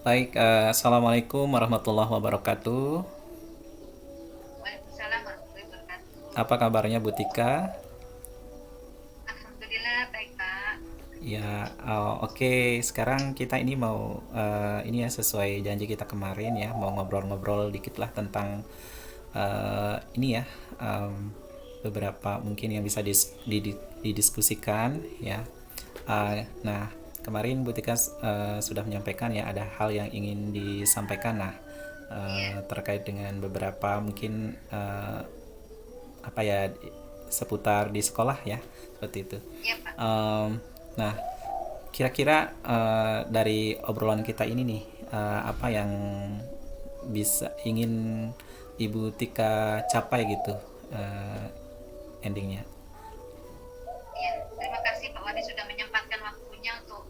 Baik, Assalamualaikum warahmatullahi wabarakatuh. Waalaikumsalam warahmatullahi wabarakatuh. Apa kabarnya Bu Tika? Alhamdulillah baik Pak. Ya, oke. Sekarang kita ini mau ini ya sesuai janji kita kemarin ya, mau ngobrol-ngobrol dikit lah tentang ini ya beberapa mungkin yang bisa didiskusikan ya. Nah, kemarin Bu Tika sudah menyampaikan ya ada hal yang ingin disampaikan. Nah, Iya, terkait dengan beberapa mungkin apa ya seputar di sekolah ya seperti itu. iya Pak. Em, nah, kira-kira dari obrolan kita ini nih apa yang bisa ingin Ibu Tika capai gitu eh, endingnya. Iya, terima kasih Pak Wadi sudah menyempatkan waktunya untuk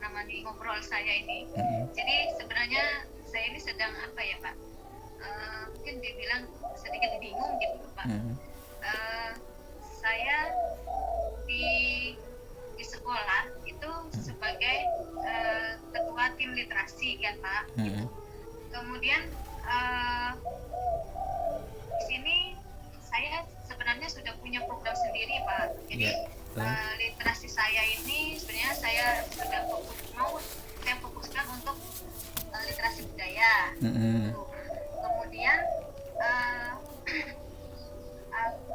menemani ngobrol saya ini. Mm-mm. Jadi sebenarnya saya ini sedang apa ya Pak? Mungkin dibilang sedikit bingung gitu Pak. Mm-mm. Eh, saya di di sekolah itu sebagai ketua tim literasi kan Pak Mm-mm. gitu. Kemudian eh, di sini saya sebenarnya sudah punya program sendiri Pak. Jadi Ya, betul. literasi saya ini sebenarnya saya sudah saya fokuskan untuk literasi budaya Mm-mm. gitu. Kemudian uh,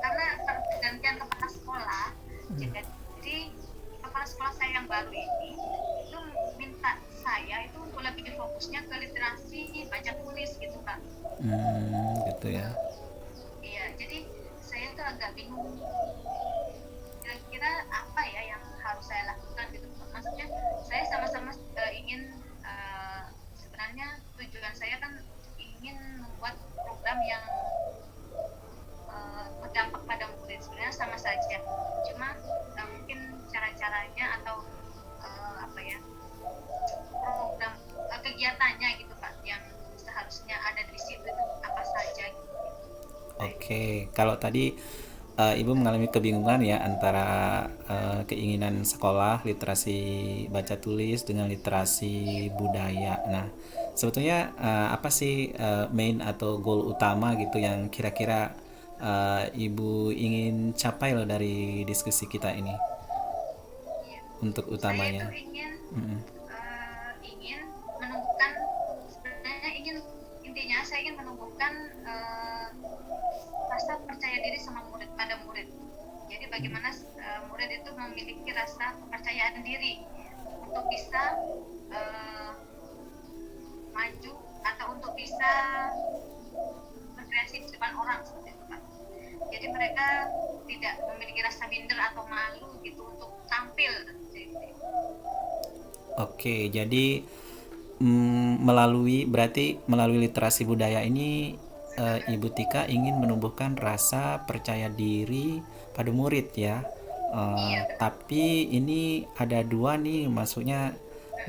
karena pergantian kepala sekolah, jadi kepala sekolah saya yang baru ini itu minta saya itu untuk lebih fokusnya ke literasi baca tulis gitu Pak. Gitu ya. Iya, jadi saya tuh agak bingung kira-kira apa ya yang harus saya lakukan gitu. Maksudnya saya sama-sama ingin sebenarnya tujuan saya kan ingin membuat program yang berdampak pada murid sebenarnya sama saja. Cuma mungkin cara-caranya atau apa ya program kegiatannya gitu Pak yang seharusnya ada di situ itu apa saja gitu. Oke, kalau tadi Ibu mengalami kebingungan ya antara keinginan sekolah literasi baca tulis dengan literasi budaya. Nah, sebetulnya apa sih main atau goal utama gitu yang kira-kira Ibu ingin capai loh dari diskusi kita ini Iya. untuk Saya itu utamanya? Mm-mm. ingin menumbuhkan sebenarnya intinya saya ingin menumbuhkan rasa percaya diri sama murid pada murid. Jadi bagaimana murid itu memiliki rasa kepercayaan diri untuk bisa uh, maju atau untuk bisa berkreasi di depan orang seperti itu Pak. Jadi mereka tidak memiliki rasa minder atau malu gitu untuk tampil. Jadi, Oke, jadi melalui literasi budaya ini Ibu Tika ingin menumbuhkan rasa percaya diri pada murid ya. iya betul. Tapi ini ada dua nih, maksudnya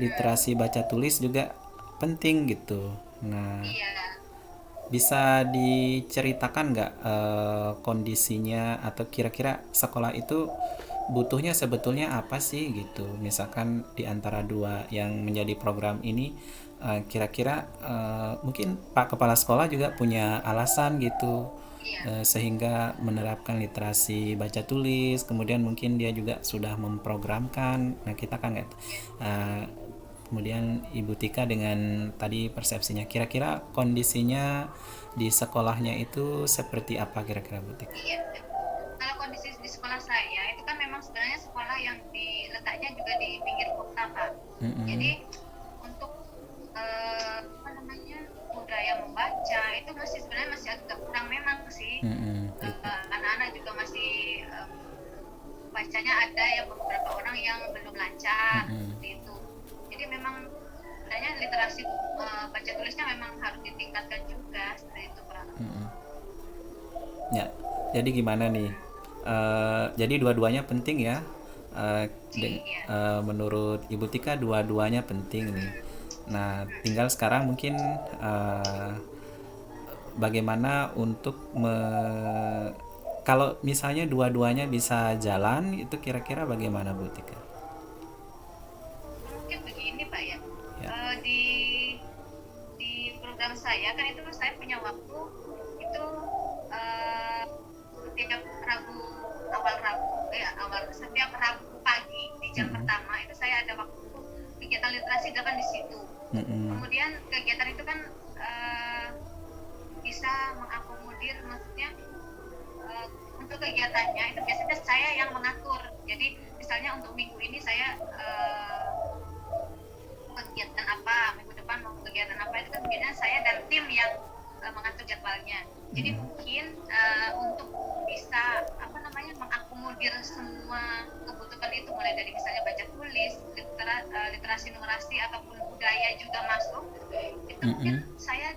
literasi baca tulis juga penting gitu. Nah, Iya. bisa diceritakan nggak kondisinya atau kira-kira sekolah itu butuhnya sebetulnya apa sih gitu? Misalkan di antara dua yang menjadi program ini, kira-kira mungkin Pak Kepala Sekolah juga punya alasan gitu Iya. sehingga menerapkan literasi baca tulis, kemudian mungkin dia juga sudah memprogramkan. Nah kita kan nggak Iya. uh, kemudian Ibu Tika dengan tadi persepsinya kira-kira kondisinya di sekolahnya itu seperti apa kira-kira Bu Tika? Iya. Kalau kondisi di sekolah saya itu kan memang sebenarnya sekolah yang letaknya juga di pinggir kota Pak. Jadi Mm-mm. untuk apa namanya budaya membaca itu masih sebenarnya masih agak kurang memang sih. Mm-mm. Gitu. Anak-anak juga masih bacanya ada yang beberapa orang yang belum lancar Mm-mm. seperti itu. Jadi memang sebenarnya literasi baca tulisnya memang harus ditingkatkan juga seperti itu Pak. Mm-mm. Ya, jadi gimana nih? Jadi dua-duanya penting ya. Iya. Menurut Ibu Tika dua-duanya penting nih. Nah, tinggal sekarang mungkin bagaimana untuk kalau misalnya dua-duanya bisa jalan itu kira-kira bagaimana Bu Tika? Mungkin begini Pak ya. Ya. Di program saya kan itu saya punya waktu itu eh, setiap Rabu awal setiap Rabu pagi di jam Mm-mm. pertama itu saya ada waktu kegiatan literasi dilakukan di situ. Mm-mm. Kemudian kegiatan itu kan eh, bisa mengakomodir, maksudnya eh, untuk kegiatannya itu biasanya saya yang mengatur. Jadi misalnya untuk minggu ini saya kegiatan apa, minggu depan mau kegiatan apa, itu kan biasanya saya dan tim yang mengatur jadwalnya. Jadi Mm-mm. mungkin untuk bisa apa namanya mengakomodir semua kebutuhan itu, mulai dari misalnya baca tulis, literasi numerasi ataupun budaya juga masuk, itu mungkin Mm-mm. saya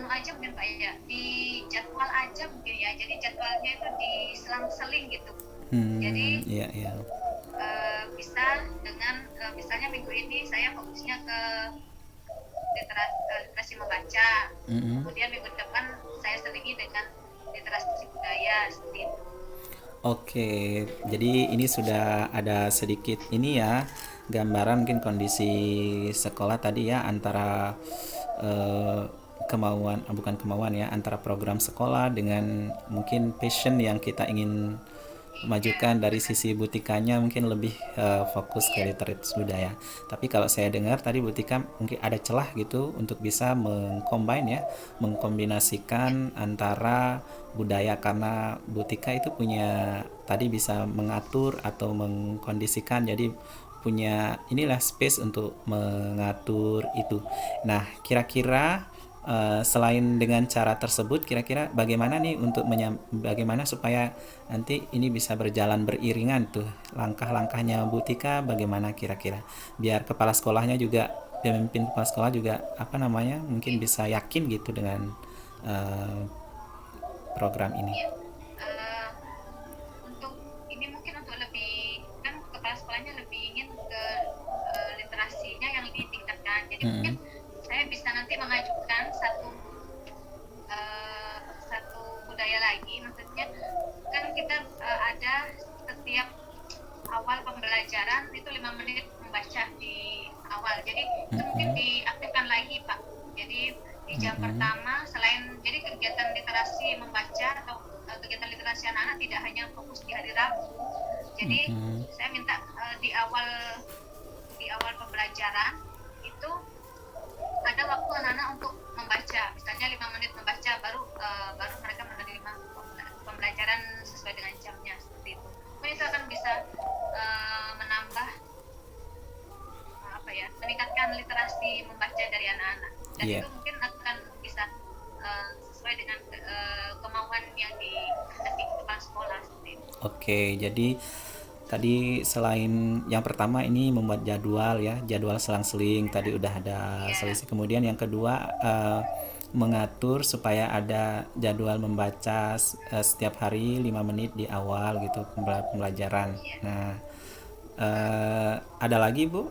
aja mungkin Pak ya di jadwal aja mungkin ya, jadi jadwalnya itu diselang-seling gitu. Jadi Iya, iya. bisa dengan misalnya minggu ini saya fokusnya ke literasi membaca, Mm-mm. kemudian minggu depan saya selingi dengan literasi budaya seperti itu. Oke, jadi ini sudah ada sedikit ini ya, gambaran mungkin kondisi sekolah tadi ya, antara eh, kemauan, bukan kemauan ya, antara program sekolah dengan mungkin passion yang kita ingin Iya majukan. Dari benar. sisi Butikanya mungkin lebih fokus ke Iya literasi budaya. Tapi kalau saya dengar tadi Butika mungkin ada celah gitu untuk bisa mengcombine ya, iya mengkombinasikan antara budaya, karena Butika itu punya tadi bisa mengatur atau mengkondisikan, jadi punya inilah space untuk mengatur itu. Nah, kira-kira selain dengan cara tersebut, kira-kira bagaimana nih untuk bagaimana supaya nanti ini bisa berjalan beriringan tuh langkah-langkahnya Butika, bagaimana kira-kira biar kepala sekolahnya juga, pemimpin kepala sekolah juga apa namanya mungkin iya bisa yakin gitu dengan eh, program ini. iya. Eh, untuk ini mungkin untuk lebih kan kepala sekolahnya lebih ingin ke literasinya yang ditingkatkan, jadi mungkin Mm-mm. saya bisa nanti mengajukan satu budaya lagi, maksudnya kan kita ada setiap awal pembelajaran itu 5 menit membaca di awal, jadi itu mungkin Mm-mm. diaktifkan lagi Pak. Jadi di jam Mm-mm. pertama, selain jadi kegiatan literasi membaca atau kegiatan literasi anak-anak tidak hanya fokus di hari Rabu, jadi Mm-mm. saya minta di awal pembelajaran itu ada waktu anak-anak untuk membaca, misalnya 5 menit membaca, baru mereka menerima pembelajaran sesuai dengan jamnya seperti itu. Mungkin itu akan bisa menambah apa ya, meningkatkan literasi membaca dari anak-anak, dan Iya. itu mungkin akan bisa sesuai dengan kemauan yang dikehendaki kepala sekolah seperti itu. Oke, jadi tadi selain yang pertama ini membuat jadwal ya, jadwal selang-seling tadi udah ada Iya selisih. Kemudian yang kedua mengatur supaya ada jadwal membaca setiap hari 5 menit di awal gitu pembelajaran. iya. Nah, ada lagi Bu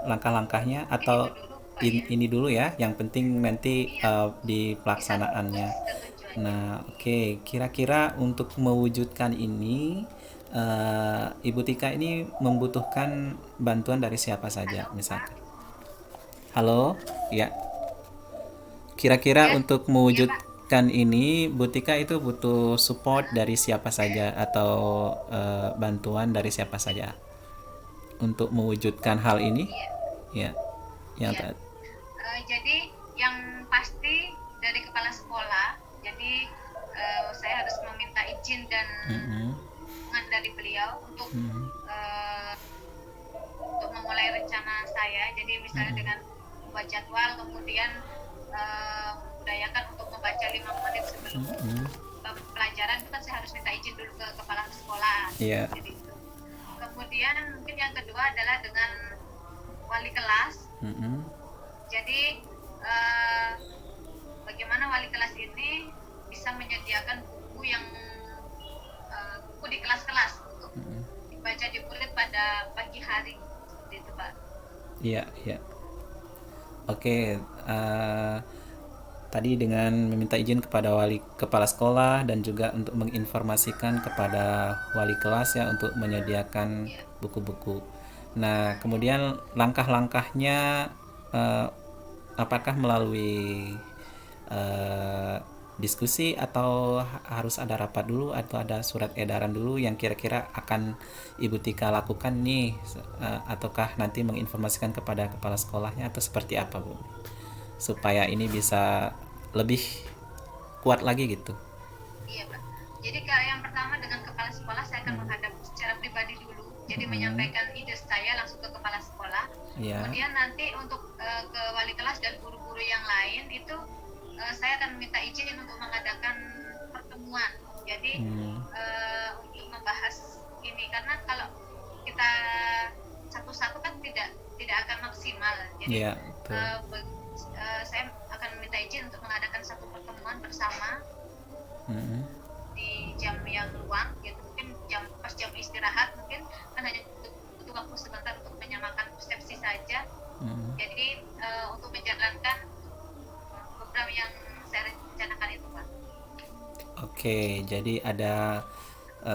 langkah-langkahnya Mungkin itu atau dulu Pak ya. ini dulu ya, yang penting nanti Iya, di bisa fokus pelaksanaannya. ke tujuannya. Nah, oke, kira-kira untuk mewujudkan ini, Ibu Tika ini membutuhkan bantuan dari siapa saja, Halo Pak. misalkan? Halo, ya. Kira-kira Ya, untuk iya Pak. mewujudkan ini, Bu Tika itu butuh support dari siapa saja atau bantuan dari siapa saja untuk mewujudkan hal ini? Iya, Ya, yang iya. Jadi yang pasti dari kepala sekolah. Jadi saya harus meminta izin dan Mm-mm. dukungan dari beliau Mm-mm. eh, untuk memulai rencana saya. Jadi misalnya Mm-mm. dengan membuat jadwal, kemudian membudayakan untuk membaca 5 menit sebelum Mm-mm. pelajaran, itu kan saya harus minta izin dulu ke kepala sekolah. Iya. Jadi itu. Kemudian mungkin yang kedua adalah dengan wali kelas. Mm-mm. Jadi eh, bagaimana wali kelas ini bisa menyediakan buku yang buku di kelas-kelas untuk Mm-mm. dibaca di murid pada pagi hari seperti itu Pak. Iya, iya. Oke, tadi dengan meminta izin kepada wali kepala sekolah dan juga untuk menginformasikan kepada wali kelas ya untuk menyediakan Ya, buku-buku. Nah, kemudian langkah-langkahnya apakah melalui eh, diskusi atau harus ada rapat dulu atau ada surat edaran dulu yang kira-kira akan Ibu Tika lakukan nih, ataukah nanti menginformasikan kepada kepala sekolahnya atau seperti apa Bu, supaya ini bisa lebih kuat lagi gitu. Iya, Pak. Jadi kayak yang pertama dengan kepala sekolah saya akan menghadap secara pribadi dulu. Jadi Mm-mm. menyampaikan ide saya langsung ke kepala sekolah. Ya. Kemudian nanti untuk ke wali kelas dan guru-guru yang lain itu saya akan meminta izin untuk mengadakan pertemuan. Jadi Hmm. untuk membahas ini karena kalau kita satu-satu kan tidak akan maksimal. Jadi Ya, betul. saya akan meminta izin untuk mengadakan satu pertemuan bersama Mm-mm. di jam yang luang gitu, mungkin pas jam istirahat mungkin kan hanya butuh waktu sebentar untuk menyamakan persepsi saja. Mm-mm. Jadi untuk menjalankan program yang saya rencanakan itu, Pak. Oke, jadi ada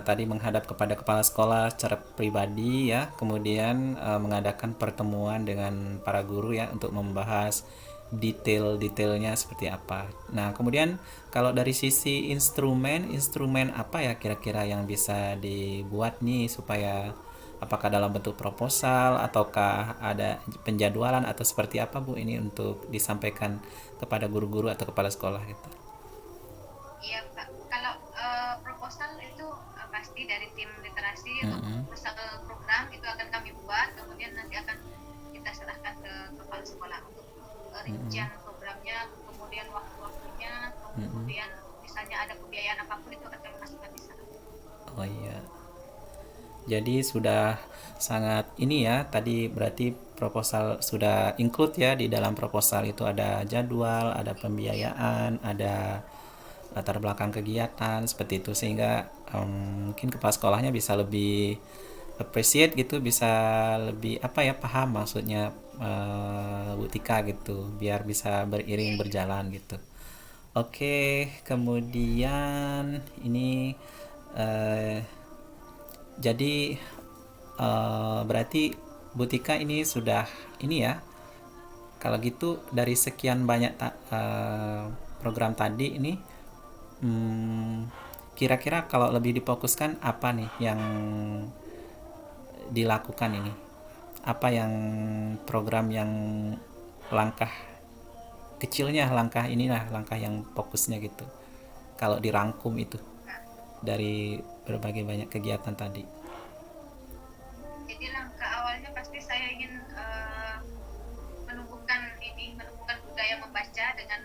tadi menghadap kepada kepala sekolah secara pribadi ya, kemudian mengadakan pertemuan dengan para guru ya untuk membahas detail-detailnya seperti apa. Nah, kemudian kalau dari sisi instrumen apa ya kira-kira yang bisa dibuat nih supaya apakah dalam bentuk proposal ataukah ada penjadwalan atau seperti apa Bu ini untuk disampaikan kepada guru-guru atau kepala sekolah gitu. Iya, Pak. Kalau proposal itu pasti dari tim literasi untuk Mm-mm. proposal program itu akan kami buat, kemudian nanti akan kita serahkan ke kepala sekolah untuk Mm-mm. rincian programnya, kemudian waktu-waktunya, Mm-mm. kemudian misalnya ada pembiayaan apapun itu akan kami masukkan di sana. Oh iya. Jadi sudah sangat ini ya, tadi berarti proposal sudah include ya, di dalam proposal itu ada jadwal, ada Iya, pembiayaan, ada latar belakang kegiatan seperti itu sehingga mungkin kepala sekolahnya bisa lebih appreciate gitu, bisa lebih apa ya, paham maksudnya Bu Tika gitu, biar bisa iya, beriring iya. berjalan gitu. Oke, kemudian ini eh, jadi berarti Butika ini sudah ini ya. Kalau gitu dari sekian banyak program tadi ini, hmm, kira-kira kalau lebih difokuskan apa nih yang dilakukan ini? Apa yang program yang langkah kecilnya, langkah inilah langkah yang fokusnya gitu. Kalau dirangkum itu Nah, dari berbagai banyak kegiatan tadi. jadi langkah awalnya pasti saya ingin menumbuhkan budaya membaca dengan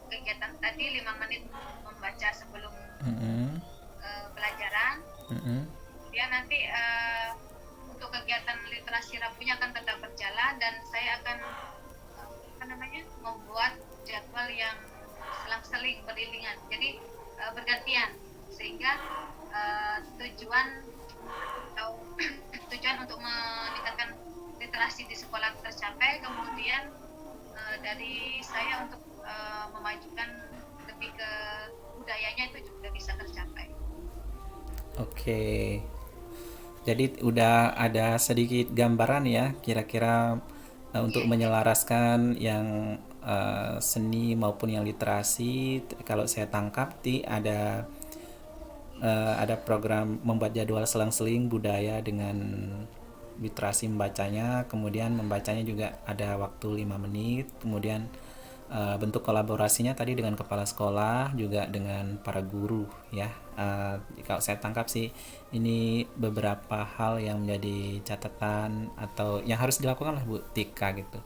kegiatan tadi 5 menit membaca sebelum Mm-mm. pelajaran. Mm-mm. Kemudian nanti untuk kegiatan literasi Rabunya akan tetap berjalan dan saya akan membuat jadwal yang selang-seling beriringan. Jadi bergantian sehingga tujuan atau tujuan untuk meningkatkan literasi di sekolah tercapai. Kemudian dari saya untuk memajukan lebih ke budayanya itu juga bisa tercapai. Oke. Jadi udah ada sedikit gambaran ya kira-kira untuk Iya, iya. menyelaraskan yang seni maupun yang literasi. Kalau saya tangkap ada program membuat jadwal selang-seling budaya dengan literasi membacanya, kemudian membacanya juga ada waktu 5 menit, kemudian bentuk kolaborasinya tadi dengan kepala sekolah juga dengan para guru ya. Kalau saya tangkap sih ini beberapa hal yang menjadi catatan atau yang harus dilakukan lah Bu Tika gitu.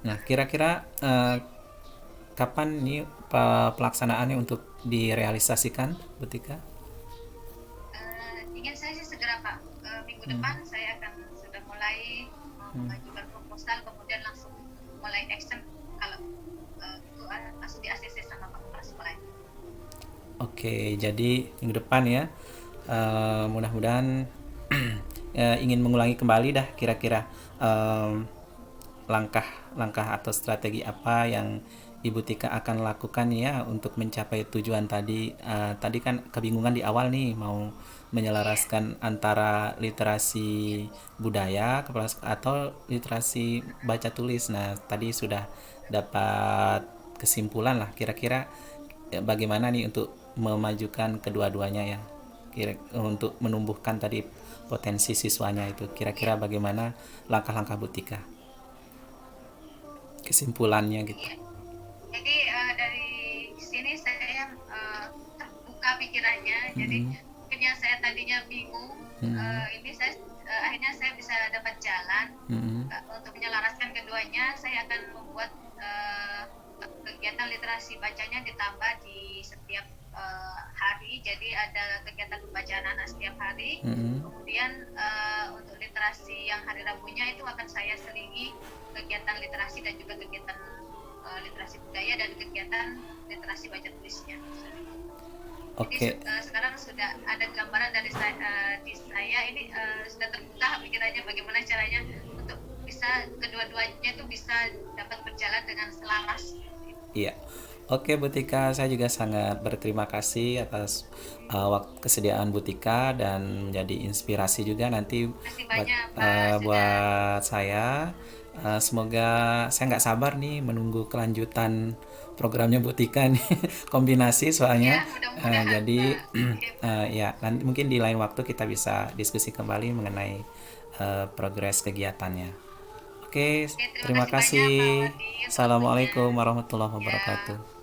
Nah, kira-kira kapan nih pelaksanaannya untuk direalisasikan Bu Tika? Ingin saya sih segera, Pak. Minggu depan saya akan sudah mulai mengajukan proposal, kemudian langsung mulai action kalau itu langsung di ACC sama Pak Kepala Sekolah. Oke, jadi minggu depan ya. Mudah-mudahan ingin mengulangi kembali dah kira-kira langkah-langkah atau strategi apa yang Ibu Tika akan lakukan ya untuk mencapai tujuan tadi. Tadi kan kebingungan di awal nih mau Iya, menyelaraskan antara literasi budaya atau literasi baca tulis. Nah, tadi sudah dapat kesimpulan lah kira-kira bagaimana nih untuk memajukan kedua-duanya ya. Untuk menumbuhkan tadi potensi siswanya itu. iya, Kira-kira bagaimana langkah-langkah Bu Tika? Kesimpulannya gitu. iya. Jadi dari sini saya terbuka pikirannya. Jadi Mm-mm. mungkin yang saya tadinya bingung, Mm-mm. ini saya akhirnya saya bisa dapat jalan Mm-mm. untuk menyelaraskan keduanya. Saya akan membuat kegiatan literasi bacanya ditambah di setiap hari. Jadi ada kegiatan pembacaan anak setiap hari. Mm-mm. Kemudian untuk literasi yang hari Rabunya itu akan saya selingi kegiatan literasi dan juga kegiatan literasi budaya dan kegiatan literasi baca tulisnya. Jadi Oke. sekarang sudah ada gambaran dari saya, di saya ini sudah terbuka pikirannya bagaimana caranya untuk bisa kedua-duanya itu bisa dapat berjalan dengan selaras. Iya. Oke, Bu Tika, saya juga sangat berterima kasih atas kesediaan Bu Tika dan menjadi inspirasi juga nanti Terima kasih buat banyak Pak sudah buat saya. Semoga saya nggak sabar nih menunggu kelanjutan programnya Bu Tika nih, kombinasi ya soalnya. mudah-mudahan Jadi Pak. Ya, ya nanti mungkin di lain waktu kita bisa diskusi kembali mengenai progres kegiatannya. Oke, oke, terima terima kasih banyak Pak kasih. Wandi untuk waktunya. Assalamualaikum warahmatullahi Ya. wabarakatuh.